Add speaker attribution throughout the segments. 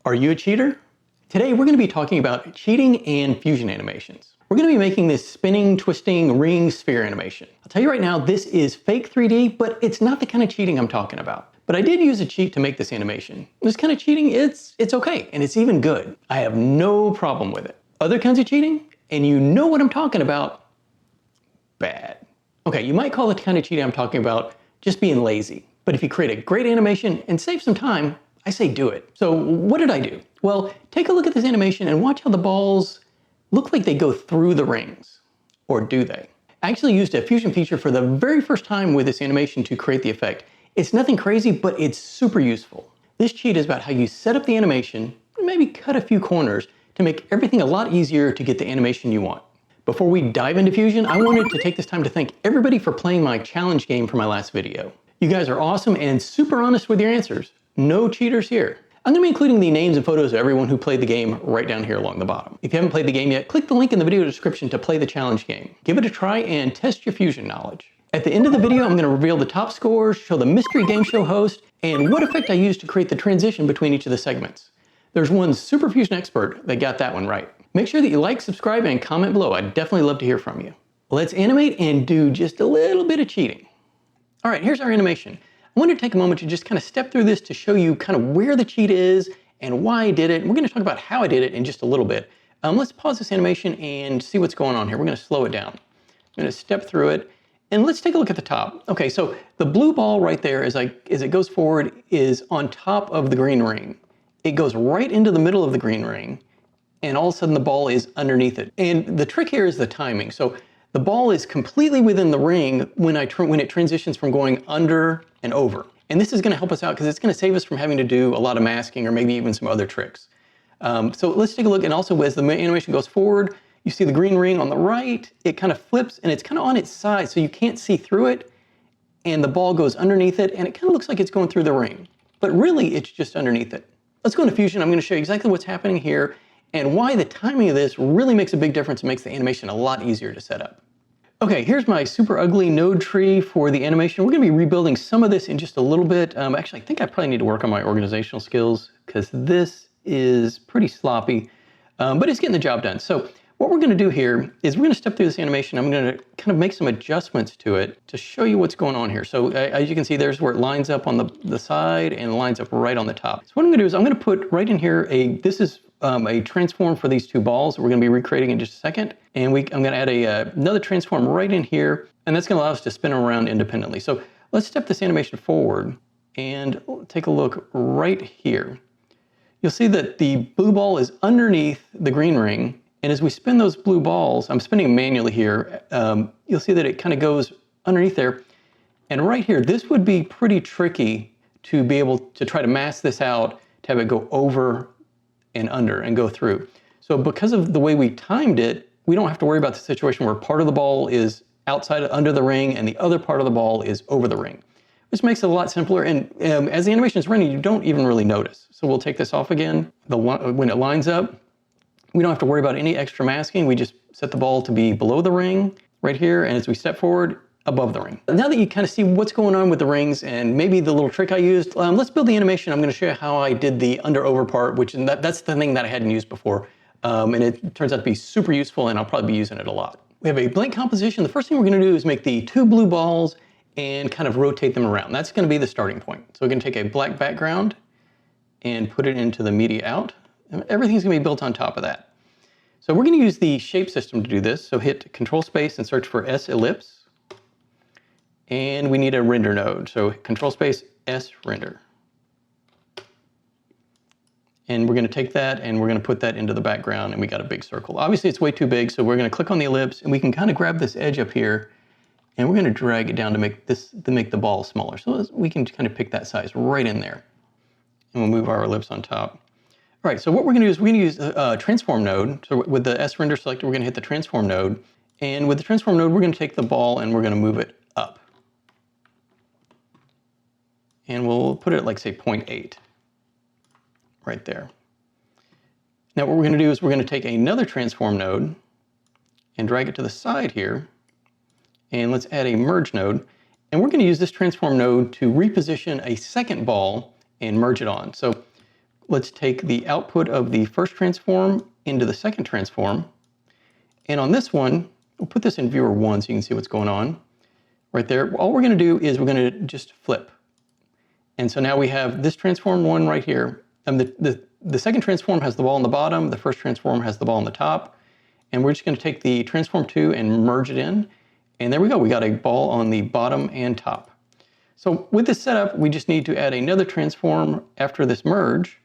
Speaker 1: Are you a cheater? Today we're going to be talking about cheating and fusion animations. We're going to be making this spinning, twisting, ring sphere animation. I'll tell you right now, this is fake 3D, but it's not the kind of cheating I'm talking about. But I did use a cheat to make this animation. This kind of cheating, it's okay, and it's even good. I have no problem with it. Other kinds of cheating, and you know what I'm talking about, bad. Okay, you might call the kind of cheating I'm talking about just being lazy. But if you create a great animation and save some time, I say do it. So what did I do? Well, take a look at this animation and watch how the balls look like they go through the rings. Or do they? I actually used a fusion feature for the very first time with this animation to create the effect. It's nothing crazy, but it's super useful. This cheat is about how you set up the animation and maybe cut a few corners to make everything a lot easier to get the animation you want. Before we dive into Fusion, I wanted to take this time to thank everybody for playing my challenge game for my last video. You guys are awesome and super honest with your answers. No cheaters here. I'm going to be including the names and photos of everyone who played the game right down here along the bottom. If you haven't played the game yet, click the link in the video description to play the challenge game. Give it a try and test your Fusion knowledge. At the end of the video, I'm going to reveal the top scores, show the mystery game show host, and what effect I used to create the transition between each of the segments. There's one super Fusion expert that got that one right. Make sure that you like, subscribe, and comment below. I'd definitely love to hear from you. Let's animate and do just a little bit of cheating. All right, here's our animation. I wanted to take a moment to just kind of step through this to show you kind of where the cheat is and why I did it. And we're going to talk about how I did it in just a little bit. Let's pause this animation and see what's going on here. We're going to slow it down. I'm going to step through it. And let's take a look at the top. Okay, so the blue ball right there as it goes forward is on top of the green ring. It goes right into the middle of the green ring. And all of a sudden the ball is underneath it. And the trick here is the timing. So the ball is completely within the ring when it transitions from going under and over. And this is going to help us out because it's going to save us from having to do a lot of masking or maybe even some other tricks. So let's take a look. And also as the animation goes forward, you see the green ring on the right, it kind of flips and it's kind of on its side so you can't see through it. And the ball goes underneath it and it kind of looks like it's going through the ring. But really it's just underneath it. Let's go into Fusion. I'm going to show you exactly what's happening here and why the timing of this really makes a big difference and makes the animation a lot easier to set up. Okay, here's my super ugly node tree for the animation. We're going to be rebuilding some of this in just a little bit. Actually, I think I probably need to work on my organizational skills because this is pretty sloppy, but it's getting the job done. So what we're going to do here is we're going to step through this animation. I'm going to kind of make some adjustments to it to show you what's going on here. So as you can see, there's where it lines up on the side and lines up right on the top. So what I'm going to do is I'm going to put right in here this is a transform for these two balls that we're going to be recreating in just a second. And I'm going to add another transform right in here, and that's going to allow us to spin around independently. So let's step this animation forward and take a look right here. You'll see that the blue ball is underneath the green ring, and as we spin those blue balls, I'm spinning them manually here, you'll see that it kind of goes underneath there. And right here, this would be pretty tricky to be able to try to mask this out, to have it go over and under and go through. So because of the way we timed it, we don't have to worry about the situation where part of the ball is outside under the ring and the other part of the ball is over the ring. This makes it a lot simpler, and as the animation is running, you don't even really notice. So we'll take this off again. When it lines up, we don't have to worry about any extra masking. We just set the ball to be below the ring right here, and as we step forward, above the ring. Now that you kind of see what's going on with the rings and maybe the little trick I used, let's build the animation. I'm going to show you how I did the under-over part, that's the thing that I hadn't used before. And it turns out to be super useful, and I'll probably be using it a lot. We have a blank composition. The first thing we're going to do is make the two blue balls and kind of rotate them around. That's going to be the starting point. So we're going to take a black background and put it into the media out. And everything's going to be built on top of that. So we're going to use the shape system to do this. So hit Control Space and search for S ellipse. And we need a render node. So Control Space S render. And we're going to take that and we're going to put that into the background, and we got a big circle. Obviously it's way too big, so we're going to click on the ellipse and we can kind of grab this edge up here and we're going to drag it down to make the ball smaller. So we can kind of pick that size right in there. And we'll move our ellipse on top. All right, so what we're going to do is we're going to use a transform node. So with the S render selected, we're going to hit the transform node. And with the transform node, we're going to take the ball and we're going to move it up. And we'll put it at, like, say, 0.8 right there. Now what we're going to do is we're going to take another transform node and drag it to the side here. And let's add a merge node. And we're going to use this transform node to reposition a second ball and merge it on. So let's take the output of the first transform into the second transform. And on this one, we'll put this in viewer 1 so you can see what's going on. Right there, all we're going to do is we're going to just flip. And so now we have this transform 1 right here. And the second transform has the ball on the bottom, the first transform has the ball on the top. And we're just going to take the transform 2 and merge it in. And there we go, we got a ball on the bottom and top. So with this setup, we just need to add another transform after this merge.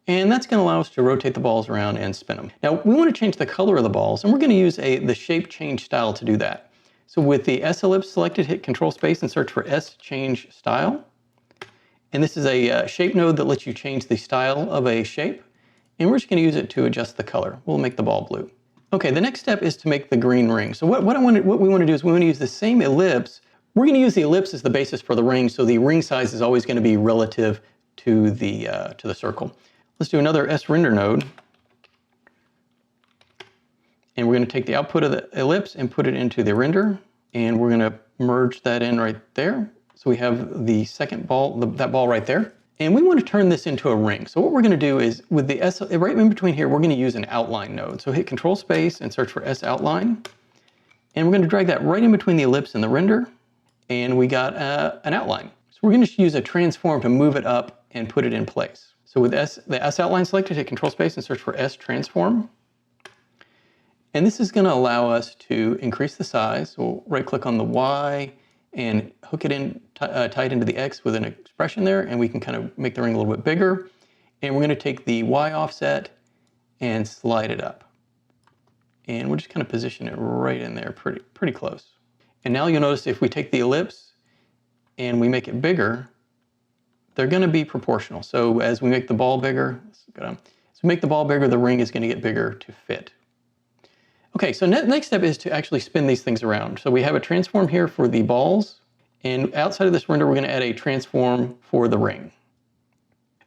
Speaker 1: And that's going to allow us to rotate the balls around and spin them. Now we want to change the color of the balls, and we're going to use the shape change style to do that. So with the S ellipse selected, hit Control Space and search for S change style. And this is a shape node that lets you change the style of a shape. And we're just going to use it to adjust the color. We'll make the ball blue. Okay, the next step is to make the green ring. So what we want to do is we want to use the same ellipse. We're going to use the ellipse as the basis for the ring, so the ring size is always going to be relative to the circle. Let's do another S render node. And we're going to take the output of the ellipse and put it into the render. And we're going to merge that in right there. So we have the second ball, that ball right there. And we want to turn this into a ring. So what we're going to do is with the S, right in between here, we're going to use an outline node. So hit Control Space and search for S outline. And we're going to drag that right in between the ellipse and the render. And we got an outline. So we're going to use a transform to move it up and put it in place. So with the S outline selected, hit Control Space and search for S transform. And this is going to allow us to increase the size. So we'll right click on the Y and hook it in, tie it into the X with an expression there, and we can kind of make the ring a little bit bigger. And we're going to take the Y offset and slide it up. And we'll just kind of position it right in there, pretty close. And now you'll notice if we take the ellipse and we make it bigger, they're going to be proportional. So as we make the ball bigger, the ring is going to get bigger to fit. Okay, so next step is to actually spin these things around. So we have a transform here for the balls, and outside of this render, we're going to add a transform for the ring.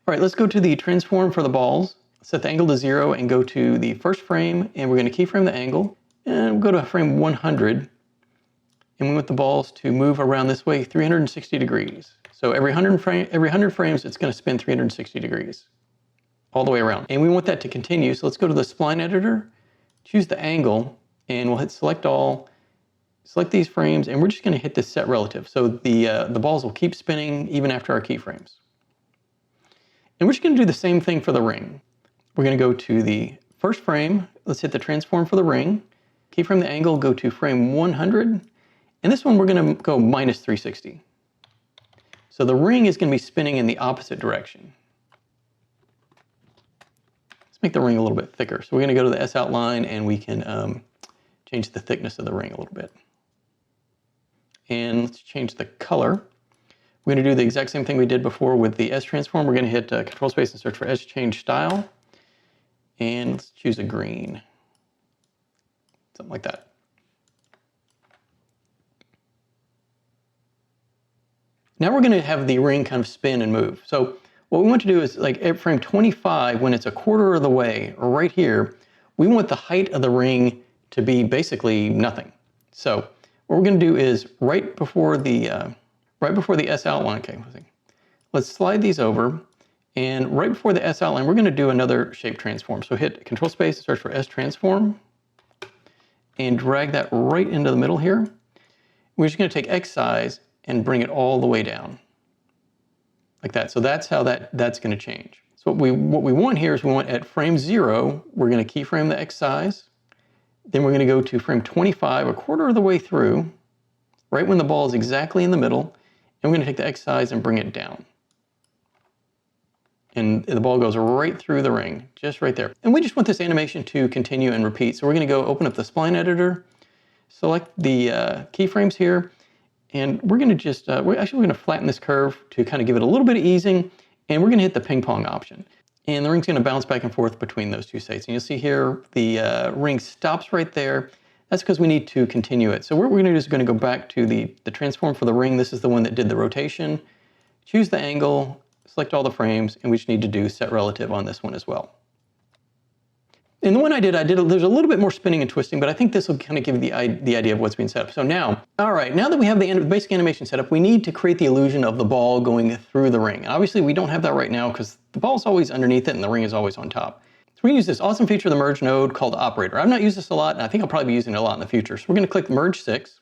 Speaker 1: All right, let's go to the transform for the balls. Set the angle to 0 and go to the first frame, and we're going to keyframe the angle, and we'll go to frame 100, and we want the balls to move around this way 360 degrees. So every 100 frames, it's going to spin 360 degrees all the way around. And we want that to continue, so let's go to the spline editor, choose the angle, and we'll hit select all, select these frames, and we're just going to hit this set relative. So the balls will keep spinning even after our keyframes. And we're just going to do the same thing for the ring. We're going to go to the first frame, let's hit the transform for the ring, keyframe the angle, go to frame 100, and this one we're going to go minus 360. So the ring is going to be spinning in the opposite direction. Make the ring a little bit thicker. So we're going to go to the S outline and we can change the thickness of the ring a little bit. And let's change the color. We're going to do the exact same thing we did before with the S transform. We're going to hit Control Space and search for S change style. And let's choose a green. Something like that. Now we're going to have the ring kind of spin and move. So what we want to do is, like at frame 25, when it's a quarter of the way, or right here, we want the height of the ring to be basically nothing. So what we're going to do is right before the S outline, okay, let's slide these over, and right before the S outline, we're going to do another shape transform. So hit Control Space, search for S transform, and drag that right into the middle here. We're just going to take X size and bring it all the way down. Like that. So that's how that's going to change. So what we want here is we want at frame 0, we're going to keyframe the X size. Then we're going to go to frame 25, a quarter of the way through, right when the ball is exactly in the middle, and we're going to take the X size and bring it down. And the ball goes right through the ring, just right there. And we just want this animation to continue and repeat. So we're going to go open up the spline editor, select the keyframes here, and we're going to just, we're going to flatten this curve to kind of give it a little bit of easing, and we're going to hit the ping pong option. And the ring's going to bounce back and forth between those two states. And you'll see here the ring stops right there. That's because we need to continue it. So what we're going to do is we're going to go back to the transform for the ring. This is the one that did the rotation. Choose the angle, select all the frames, and we just need to do set relative on this one as well. And the one I did, there's a little bit more spinning and twisting, but I think this will kind of give you the idea of what's being set up. So now, all right, now that we have the basic animation set up, we need to create the illusion of the ball going through the ring. And obviously we don't have that right now because the ball's always underneath it and the ring is always on top. So we're gonna use this awesome feature of the merge node called operator. I've not used this a lot, and I think I'll probably be using it a lot in the future. So we're gonna click merge 6,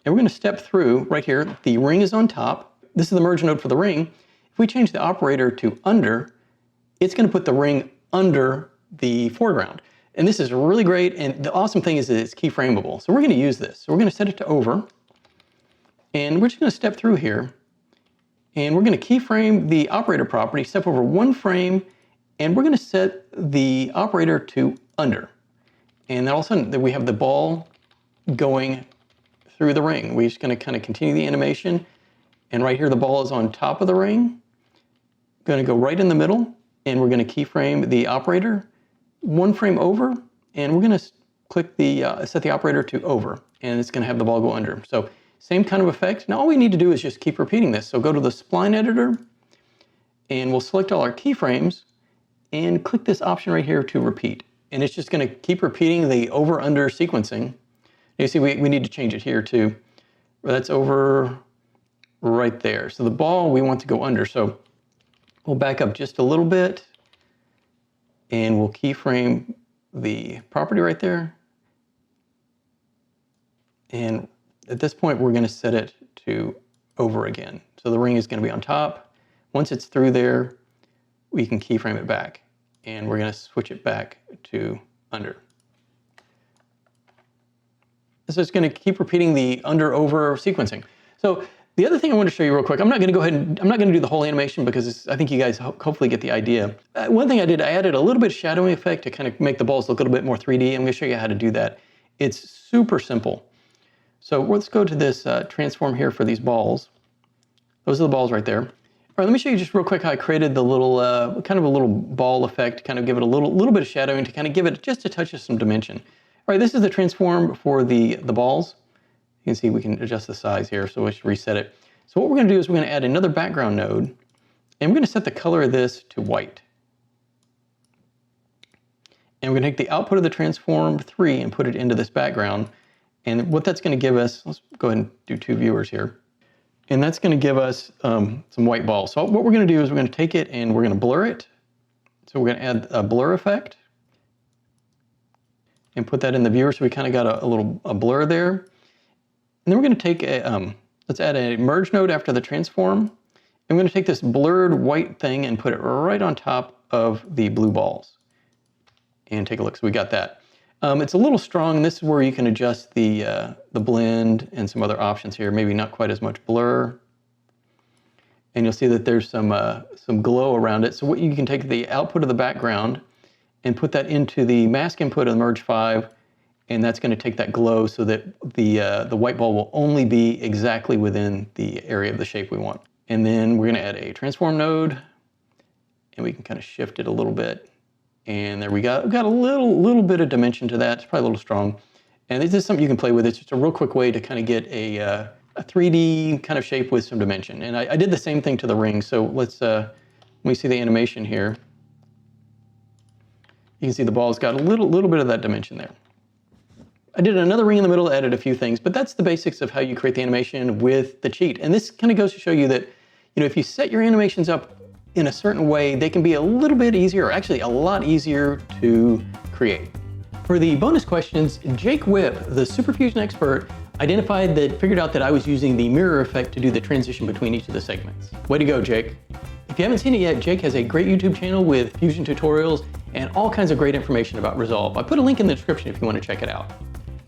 Speaker 1: and we're gonna step through right here. The ring is on top. This is the merge node for the ring. If we change the operator to under, it's gonna put the ring under the foreground. And this is really great, and the awesome thing is that it's keyframeable. So we're gonna use this. So we're gonna set it to over, and we're just gonna step through here, and we're gonna keyframe the operator property, step over 1 frame, and we're gonna set the operator to under. And then all of a sudden we have the ball going through the ring. We're just gonna kind of continue the animation, and right here the ball is on top of the ring. Gonna go right in the middle, and we're gonna keyframe the operator 1 frame over, and we're gonna click the set the operator to over, and it's gonna have the ball go under. So same kind of effect. Now all we need to do is just keep repeating this. So go to the spline editor, and we'll select all our keyframes, and click this option right here to repeat. And it's just gonna keep repeating the over-under sequencing. You see we need to change it here too. That's over right there. So the ball we want to go under. So we'll back up just a little bit, and we'll keyframe the property right there. And at this point, we're gonna set it to over again. So the ring is gonna be on top. Once it's through there, we can keyframe it back, and we're gonna switch it back to under. So it's gonna keep repeating the under-over sequencing. So the other thing I want to show you real quick, I'm not going to do the whole animation because I think you guys hopefully get the idea. One thing I did, I added a little bit of shadowing effect to kind of make the balls look a little bit more 3D. I'm going to show you how to do that. It's super simple. So let's go to this transform here for these balls. Those are the balls right there. All right, let me show you just real quick how I created the little, kind of a little ball effect, kind of give it a little bit of shadowing to kind of give it just a touch of some dimension. All right, this is the transform for the balls. You can see we can adjust the size here, so let's reset it. So what we're gonna do is we're gonna add another background node, and we're gonna set the color of this to white. And we're gonna take the output of the transform 3 and put it into this background. And what that's gonna give us, let's go ahead and do 2 viewers here. And that's gonna give us some white balls. So what we're gonna do is we're gonna take it and we're gonna blur it. So we're gonna add a blur effect and put that in the viewer, so we kind of got a blur there. And then we're going to take let's add a merge node after the transform. I'm going to take this blurred white thing and put it right on top of the blue balls. And take a look, so we got that. It's a little strong, and this is where you can adjust the blend and some other options here, maybe not quite as much blur. And you'll see that there's some glow around it. So what you can take the output of the background and put that into the mask input of the merge 5, and that's going to take that glow so that the white ball will only be exactly within the area of the shape we want. And then we're going to add a transform node, and we can kind of shift it a little bit. And there we go. We've got a little bit of dimension to that. It's probably a little strong. And this is something you can play with. It's just a real quick way to kind of get a 3D kind of shape with some dimension. And I did the same thing to the ring. So let's, when we see the animation here, you can see the ball's got a little bit of that dimension there. I did another ring in the middle, added a few things, but that's the basics of how you create the animation with the cheat. And this kind of goes to show you that, if you set your animations up in a certain way, they can be a little bit easier, or actually a lot easier to create. For the bonus questions, Jake Wipp, the Superfusion expert, figured out that I was using the mirror effect to do the transition between each of the segments. Way to go, Jake. If you haven't seen it yet, Jake has a great YouTube channel with Fusion tutorials and all kinds of great information about Resolve. I put a link in the description if you want to check it out.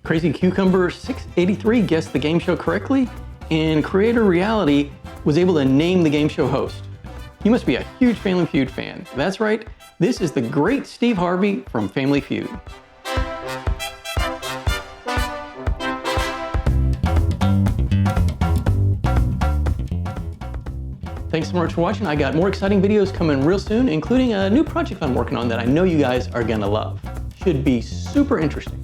Speaker 1: Crazy Cucumber 683 guessed the game show correctly, and Creator Reality was able to name the game show host. You must be a huge Family Feud fan. That's right, this is the great Steve Harvey from Family Feud. Thanks so much for watching. I got more exciting videos coming real soon, including a new project I'm working on that I know you guys are gonna love. Should be super interesting.